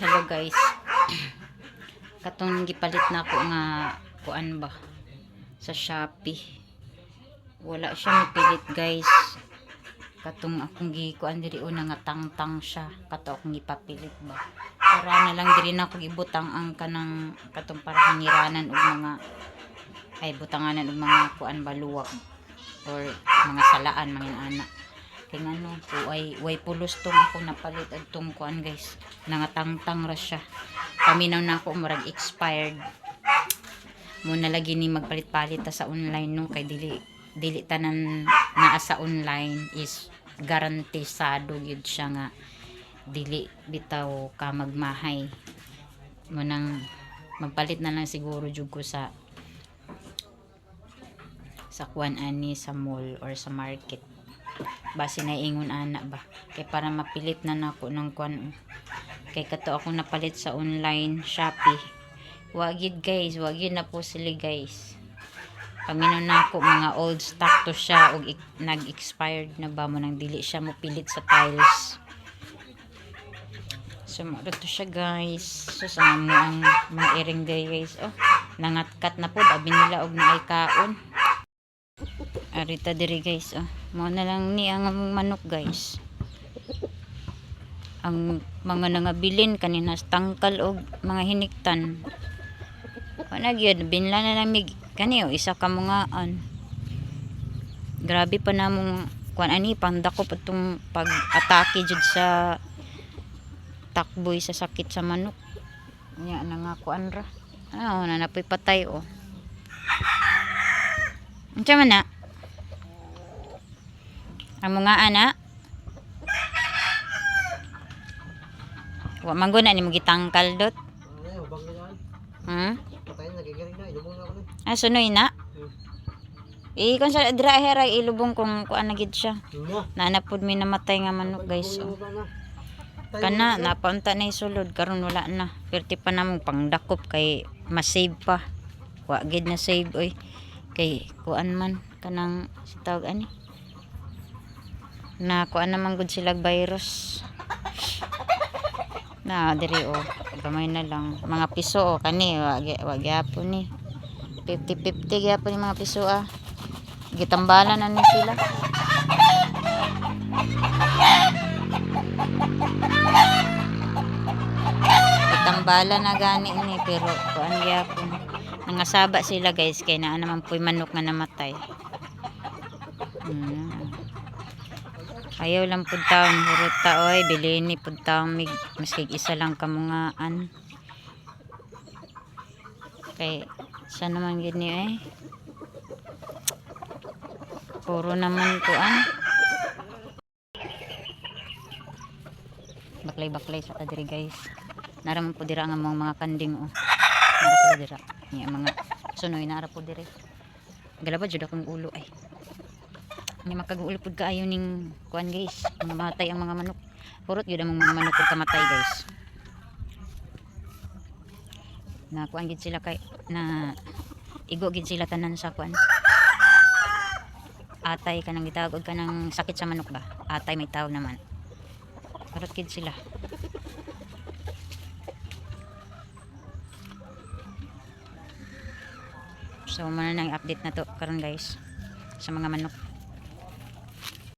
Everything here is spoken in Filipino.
Hello guys. Katong gipalit na ako nga kuan ba sa Shopee. Wala siya mipilit guys. Katong akong gikuan diri una nga tangtang siya. Kato akong gipapilit ba. Para na lang diri na ako gibutang ang kanang katong para hangiranan og mga butanganan og mga kuan ba luwak or mga salaan mga anak. Kaya ano, way pulos tong ako napalit at tong kuan guys. Nangatangtang ra siya. Paminaw na ako murag expired. Muna lagi ni magpalit-palit ta sa online no kay dili tanan naa sa online is garantisado gyud siya nga dili bitaw ka magmahay. Munang magpalit na lang siguro jud ko sa kuan ani sa mall or sa market. Base na ingon ana ba kay para mapilit na nako ng kuan kay kato ako napalit sa online Shopee. Wagid guys, wagid na po sila guys. Paminaw na ako mga old stock to siya og nag-expired na ba mo nang dili siya mo pilit sa tiles. So mo to siya guys. So sa mo ang mga iring day guys. Oh, nangatkat na pod abi nila og naay kaon. Arita diri guys, oh. Mo na lang ni ang manok guys. Ang mga nangabilin kanina tangkal og mga hiniktan. Wala gyud binla na lang mig kani isa ka mungaan. Grabe pa namong kuan ani pandako patong pag-atake jud sa takboy sa sakit sa manok. Nya na nga kuan ra. Na napoy patay oh. Unsa man na? Ang mga ana wa man guna ni mo gitangkal dot. Sunoy na. Kung sa dira hera ilubong kung kuan na gid siya. Nanapod mi namatay nga manok guys. Oh. Kana napaunta na isulod karon wala na. Perti pa namong pangdakop kay ma-save pa. Wa gid na save oy. Kay kuan man kanang tawag ani. Na kuan naman gud sila virus. Na diri oh, gamay na lang mga piso oh kani wa gyapon ni 50-50 gyapon ni mga piso ah. Gitambalan na ni sila. Gitambalan na gani ni pero kuan gyapon. Nangasaba sila guys kay naa naman puy manok nga namatay. Ayaw lang pud taon huruta oy bilin ni pud taon mig maski isa lang kamungaan. Kay sa naman gid ni eh. Puro naman kuan. Baklay-baklay sa ta diri guys. Naraman po dira ang mga kanding oh. Nara sila dira. Nya mga sunoy nara po diri. Galaba jud akong ulo ay. Nga makagulo pud kaayo ning kuan guys. Mamatay ang mga manok. Purot gyud ang mga manok pud kamatay guys. Na kuan gid sila kay na igo gid sila tanan sa kuan. Atay kanang gitawag og kanang sakit sa manok ba? Atay may tawag naman. Purot gid sila. So, muna nang update na to karon guys sa mga manok.